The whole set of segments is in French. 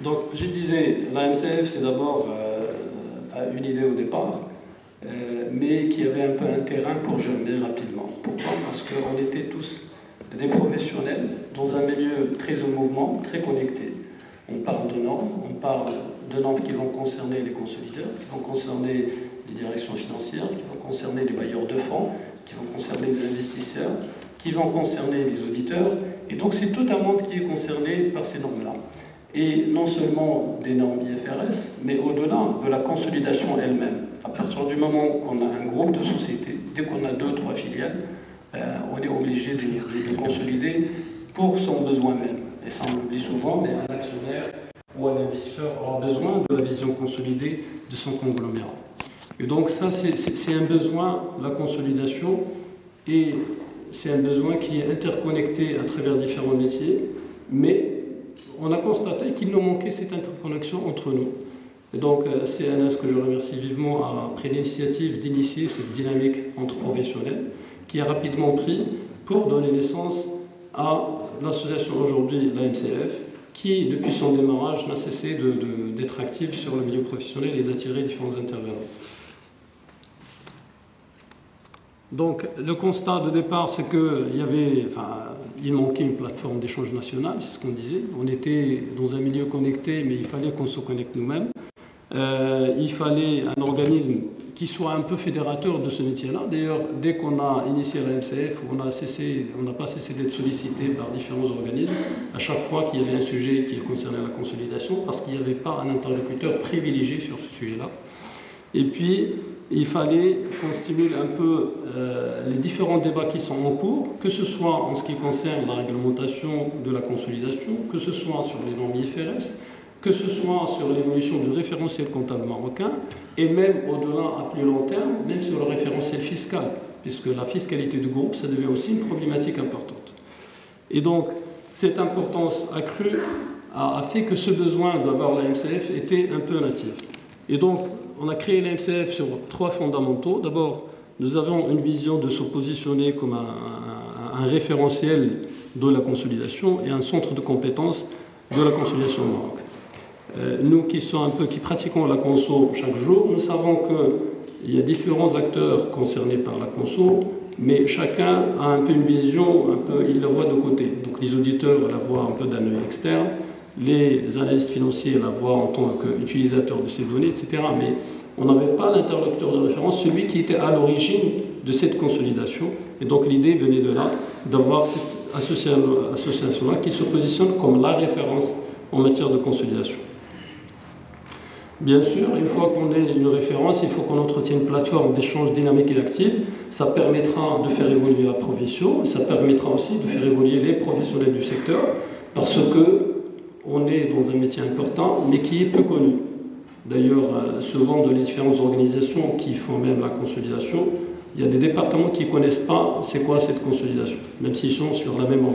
Donc, je disais, la MCF, c'est d'abord une idée au départ, mais qui avait un peu un terrain pour germer rapidement. Pourquoi? Parce qu'on était tous des professionnels dans un milieu très en mouvement, très connecté. On parle de normes, qui vont concerner les consolideurs, qui vont concerner les directions financières, qui vont concerner les bailleurs de fonds, qui vont concerner les investisseurs, qui vont concerner les auditeurs. Et donc, c'est tout un monde qui est concerné par ces normes-là. Et non seulement des normes IFRS, mais au-delà de la consolidation elle-même. À partir du moment qu'on a un groupe de sociétés, dès qu'on a 2 ou 3 filiales, on est obligé de consolider pour son besoin même. Et ça, on l'oublie souvent, mais un actionnaire ou un investisseur aura besoin de la vision consolidée de son conglomérat. Et donc ça, c'est un besoin, la consolidation, et c'est un besoin qui est interconnecté à travers différents métiers, mais on a constaté qu'il nous manquait cette interconnexion entre nous. Et donc, c'est Anas que je remercie vivement, a pris l'initiative d'initier cette dynamique entre professionnels, qui a rapidement pris pour donner naissance à l'association aujourd'hui, la MCF, qui, depuis son démarrage, n'a cessé d'être active sur le milieu professionnel et d'attirer différents intervenants. Donc, le constat de départ, c'est qu'il manquait une plateforme d'échange national, c'est ce qu'on disait. On était dans un milieu connecté, mais il fallait qu'on se connecte nous-mêmes. Il fallait un organisme qui soit un peu fédérateur de ce métier-là. D'ailleurs, dès qu'on a initié la MCF, on n'a pas cessé d'être sollicité par différents organismes à chaque fois qu'il y avait un sujet qui concernait la consolidation, parce qu'il n'y avait pas un interlocuteur privilégié sur ce sujet-là. Et puis, il fallait qu'on stimule un peu les différents débats qui sont en cours, que ce soit en ce qui concerne la réglementation de la consolidation, que ce soit sur les normes IFRS, que ce soit sur l'évolution du référentiel comptable marocain, et même au-delà, à plus long terme, même sur le référentiel fiscal, puisque la fiscalité du groupe, ça devient aussi une problématique importante. Et donc, cette importance accrue a fait que ce besoin d'avoir la MCF était un peu natif. Et donc, on a créé la MCF sur 3 fondamentaux. D'abord, nous avons une vision de se positionner comme un référentiel de la consolidation et un centre de compétences de la consolidation au Maroc. Nous qui pratiquons la conso chaque jour, nous savons qu'il y a différents acteurs concernés par la conso, mais chacun a un peu une vision, il la voit de côté. Donc les auditeurs la voient un peu d'un œil externe, les analystes financiers la voient en tant qu'utilisateurs de ces données, etc. Mais on n'avait pas l'interlocuteur de référence, celui qui était à l'origine de cette consolidation. Et donc l'idée venait de là, d'avoir cette association-là qui se positionne comme la référence en matière de consolidation. Bien sûr, une fois qu'on est une référence, il faut qu'on entretienne une plateforme d'échange dynamique et active. Ça permettra de faire évoluer la profession, ça permettra aussi de faire évoluer les professionnels du secteur, parce qu'on est dans un métier important, mais qui est peu connu. D'ailleurs, souvent dans les différentes organisations qui font même la consolidation, il y a des départements qui ne connaissent pas c'est quoi cette consolidation, même s'ils sont sur la même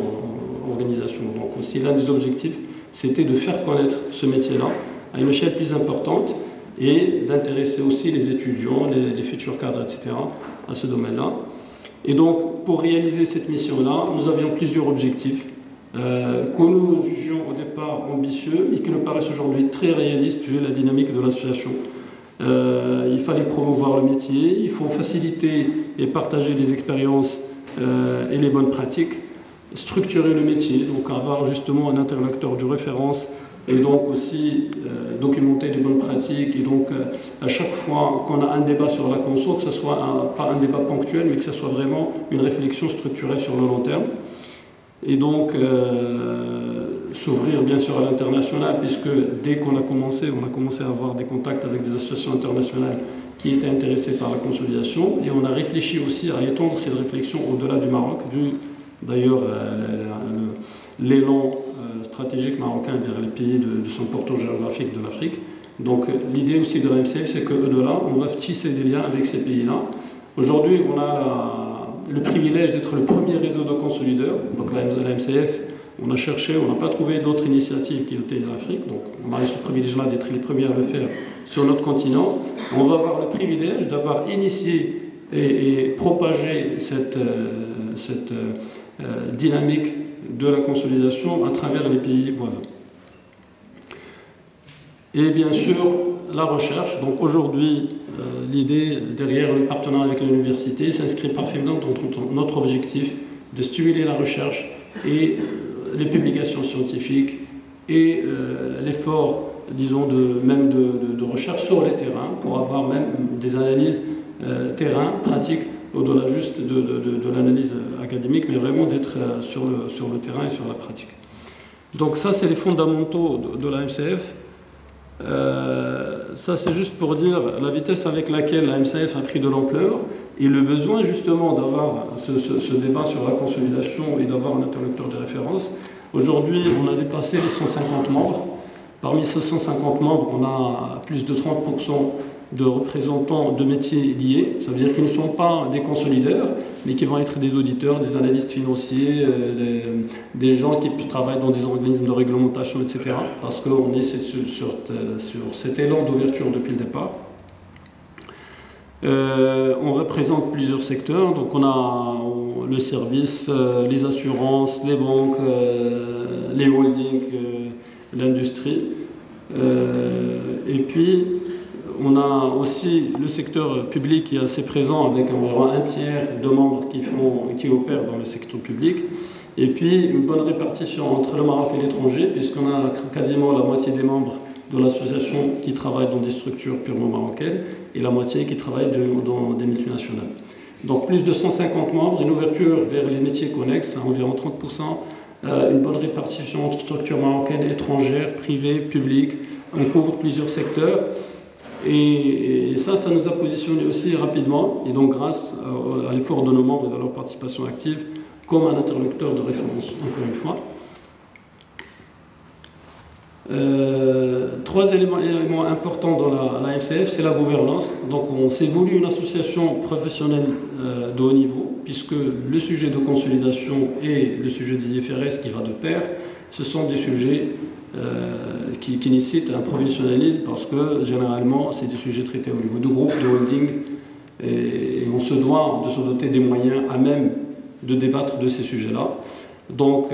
organisation. Donc aussi l'un des objectifs, c'était de faire connaître ce métier-là à une échelle plus importante et d'intéresser aussi les étudiants, les futurs cadres, etc. à ce domaine-là. Et donc, pour réaliser cette mission-là, nous avions plusieurs objectifs que nous jugions au départ ambitieux et qui nous paraissent aujourd'hui très réalistes vu la dynamique de l'association. Il fallait promouvoir le métier, il faut faciliter et partager les expériences et les bonnes pratiques, structurer le métier, donc avoir justement un interlocuteur de référence et donc aussi documenter les bonnes pratiques. Et donc à chaque fois qu'on a un débat sur la conso, que ce soit pas un débat ponctuel, mais que ce soit vraiment une réflexion structurée sur le long terme. Et donc s'ouvrir bien sûr à l'international, puisque dès qu'on a commencé à avoir des contacts avec des associations internationales qui étaient intéressées par la consolidation, et on a réfléchi aussi à étendre cette réflexion au-delà du Maroc, vu d'ailleurs l'élan stratégique marocain vers les pays de son porteur géographique de l'Afrique. Donc l'idée aussi de la MCF, c'est qu'au-delà, on va tisser des liens avec ces pays-là. Aujourd'hui, on a le privilège d'être le premier réseau de consolideurs. Donc la MCF, on a cherché, on n'a pas trouvé d'autres initiatives qui étaient de l'Afrique. Donc on a eu ce privilège-là d'être les premiers à le faire sur notre continent. On va avoir le privilège d'avoir initié et propager cette dynamique de la consolidation à travers les pays voisins. Et bien sûr, la recherche. Donc aujourd'hui, l'idée derrière le partenariat avec l'université s'inscrit parfaitement dans notre objectif de stimuler la recherche et les publications scientifiques et l'effort, disons, de recherche sur les terrains pour avoir même des analyses terrain, pratiques, au-delà juste de l'analyse académique, mais vraiment d'être sur le terrain et sur la pratique. Donc ça, c'est les fondamentaux de la MCF. Ça, c'est juste pour dire la vitesse avec laquelle la MCF a pris de l'ampleur et le besoin justement d'avoir ce débat sur la consolidation et d'avoir un interlocuteur de référence. Aujourd'hui, on a dépassé les 150 membres. Parmi ces 150 membres, on a plus de 30% de représentants de métiers liés. Ça veut dire qu'ils ne sont pas des consolideurs, mais qui vont être des auditeurs, des analystes financiers, des gens qui travaillent dans des organismes de réglementation, etc. Parce qu'on est sur cet élan d'ouverture depuis le départ. On représente plusieurs secteurs, donc on a le service, les assurances, les banques, les holdings, l'industrie. Et puis, on a aussi le secteur public qui est assez présent avec environ un tiers de membres qui opèrent dans le secteur public. Et puis une bonne répartition entre le Maroc et l'étranger, puisqu'on a quasiment la moitié des membres de l'association qui travaillent dans des structures purement marocaines et la moitié qui travaillent dans des multinationales. Donc plus de 150 membres, une ouverture vers les métiers connexes à environ 30%, une bonne répartition entre structures marocaines, étrangères, privées, publiques. On couvre plusieurs secteurs. Et ça nous a positionné aussi rapidement, et donc grâce à l'effort de nos membres et de leur participation active, comme un interlocuteur de référence, encore une fois. Trois éléments importants dans la MCF, c'est la gouvernance. Donc on s'est voulu une association professionnelle de haut niveau, puisque le sujet de consolidation et le sujet des IFRS qui va de pair, ce sont des sujets qui nécessitent un professionnalisme parce que généralement c'est des sujets traités au niveau de groupe, de holding, et on se doit de se doter des moyens à même de débattre de ces sujets-là. Donc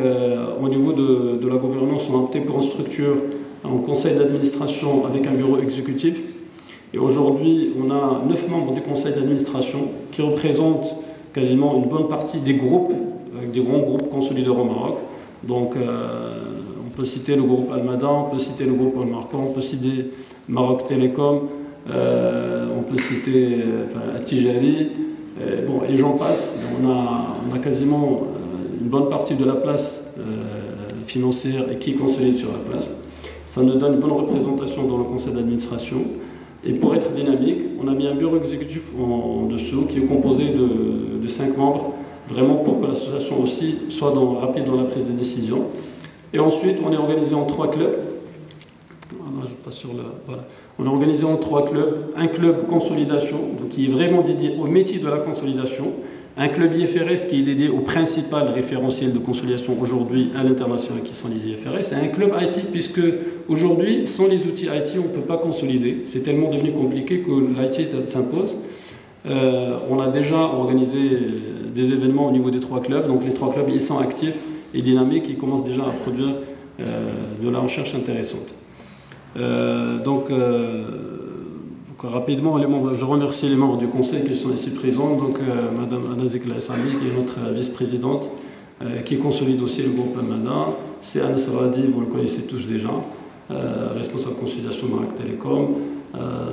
au niveau de la gouvernance, on a opté pour une structure en conseil d'administration avec un bureau exécutif. Et aujourd'hui, on a 9 membres du conseil d'administration qui représentent quasiment une bonne partie des groupes, des grands groupes consolideurs au Maroc. Donc on peut citer le groupe Almada, on peut citer le groupe Al-Marcan, on peut citer Maroc Télécom, on peut citer Tijari, bon, et j'en passe. On a quasiment une bonne partie de la place financière et qui consolide sur la place. Ça nous donne une bonne représentation dans le conseil d'administration. Et pour être dynamique, on a mis un bureau exécutif en dessous qui est composé de 5 membres, vraiment pour que l'association aussi soit rapide dans la prise de décision. Et ensuite, on est organisé en 3 clubs. Voilà, je passe sur voilà. On est organisé en 3 clubs. Un club consolidation, donc qui est vraiment dédié au métier de la consolidation. Un club IFRS qui est dédié au principal référentiel de consolidation aujourd'hui à l'international qui sont les IFRS. Et un club IT, puisque aujourd'hui, sans les outils IT, on ne peut pas consolider. C'est tellement devenu compliqué que l'IT s'impose. On a déjà organisé des événements au niveau des 3 clubs. Donc les 3 clubs, ils sont actifs et dynamiques. Ils commencent déjà à produire de la recherche intéressante. Rapidement, je remercie les membres du conseil qui sont ici présents. Donc, Madame Anna Zekla Essami, qui est notre vice-présidente, qui consolide aussi le groupe Almada. C'est Anna Saradi, vous le connaissez tous déjà, responsable consolidation Maroc Télécom.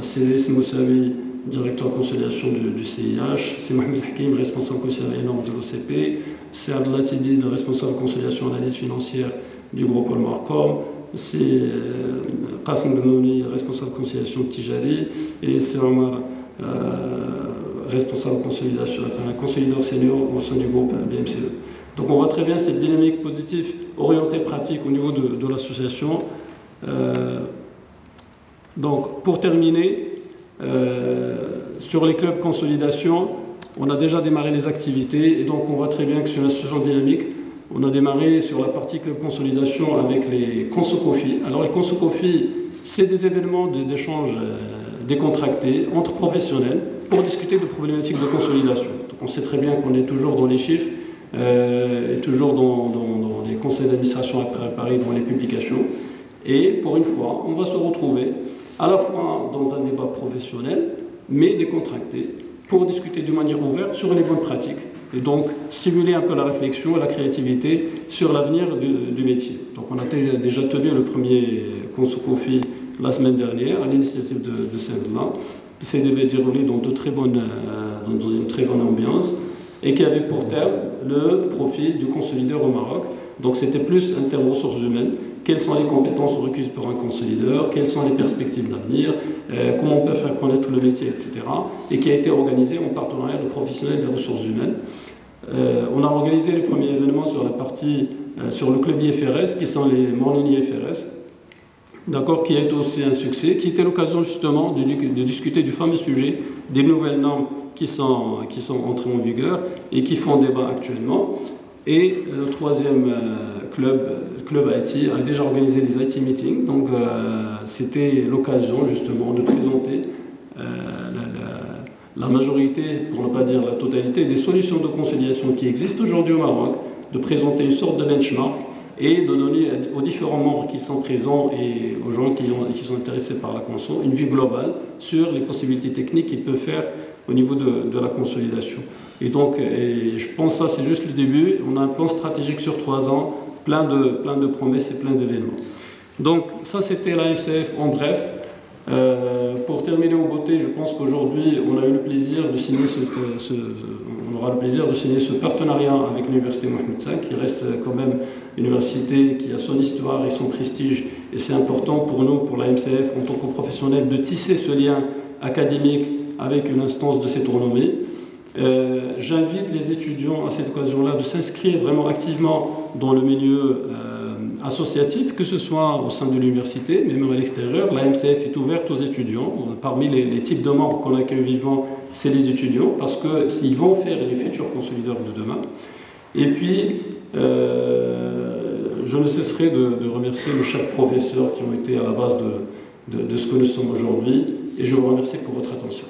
C'est Issa Moussaoui, directeur consolidation du CIH. C'est Mohamed Hakim, responsable consolidation énorme de l'OCP. C'est Abdallah Tidid, responsable consolidation analyse financière du groupe Al-Marcom. C'est Qasim Benouni, responsable de conciliation de Tijari, et c'est Omar, responsable de consolidation, enfin un consolideur senior au sein du groupe BMCE. Donc on voit très bien cette dynamique positive orientée pratique au niveau de l'association. Donc pour terminer, sur les clubs consolidation, on a déjà démarré les activités, et donc on voit très bien que c'est une association dynamique. On a démarré sur la partie club consolidation avec les conso-cofi. Alors les conso-cofi, c'est des événements d'échange décontractés entre professionnels. pour discuter de problématiques de consolidation. Donc on sait très bien qu'on est toujours dans les chiffres et toujours dans les conseils d'administration à Paris, dans les publications. Et pour une fois, on va se retrouver à la fois dans un débat professionnel, mais décontracté, pour discuter d'une manière ouverte sur les bonnes pratiques et donc stimuler un peu la réflexion et la créativité sur l'avenir du métier. Donc on a déjà tenu le premier Conso-Cofi la semaine dernière à l'initiative de Saint-Denis, qui s'est déroulé dans une très bonne ambiance et qui avait pour terme le profil du consolideur au Maroc. Donc c'était plus un terme ressources humaines. Quelles sont les compétences requises pour un consolideur, quelles sont les perspectives d'avenir, comment on peut faire connaître le métier, etc. Et qui a été organisé en partenariat de professionnels des ressources humaines. On a organisé le premier événement sur la partie, sur le club IFRS, qui sont les Morning IFRS, d'accord, qui est aussi un succès, qui était l'occasion justement de discuter du fameux sujet des nouvelles normes qui sont entrées en vigueur et qui font débat actuellement. Et le troisième club IT a déjà organisé les IT meetings, donc c'était l'occasion justement de présenter la majorité, pour ne pas dire la totalité, des solutions de conciliation qui existent aujourd'hui au Maroc, de présenter une sorte de benchmark et de donner aux différents membres qui sont présents et aux gens qui sont intéressés par la conso une vue globale sur les possibilités techniques qu'ils peuvent faire au niveau de la consolidation. Et donc, je pense que ça, c'est juste le début. On a un plan stratégique sur 3 ans, plein de promesses et plein d'événements. Donc, ça, c'était la MCF en bref. Pour terminer en beauté, je pense qu'aujourd'hui, on a eu le plaisir de signer on aura le plaisir de signer ce partenariat avec l'Université Mohamed V, qui reste quand même une université qui a son histoire et son prestige. Et c'est important pour nous, pour la MCF, en tant que professionnels, de tisser ce lien académique avec une instance de cette renommée. J'invite les étudiants à cette occasion-là de s'inscrire vraiment activement dans le milieu associatif, que ce soit au sein de l'université, mais même à l'extérieur. La MCF est ouverte aux étudiants. Parmi les types de membres qu'on accueille vivement, c'est les étudiants, parce que s'ils vont faire les futurs consolideurs de demain. Et puis, je ne cesserai de remercier nos chers professeurs qui ont été à la base de ce que nous sommes aujourd'hui, et je vous remercie pour votre attention.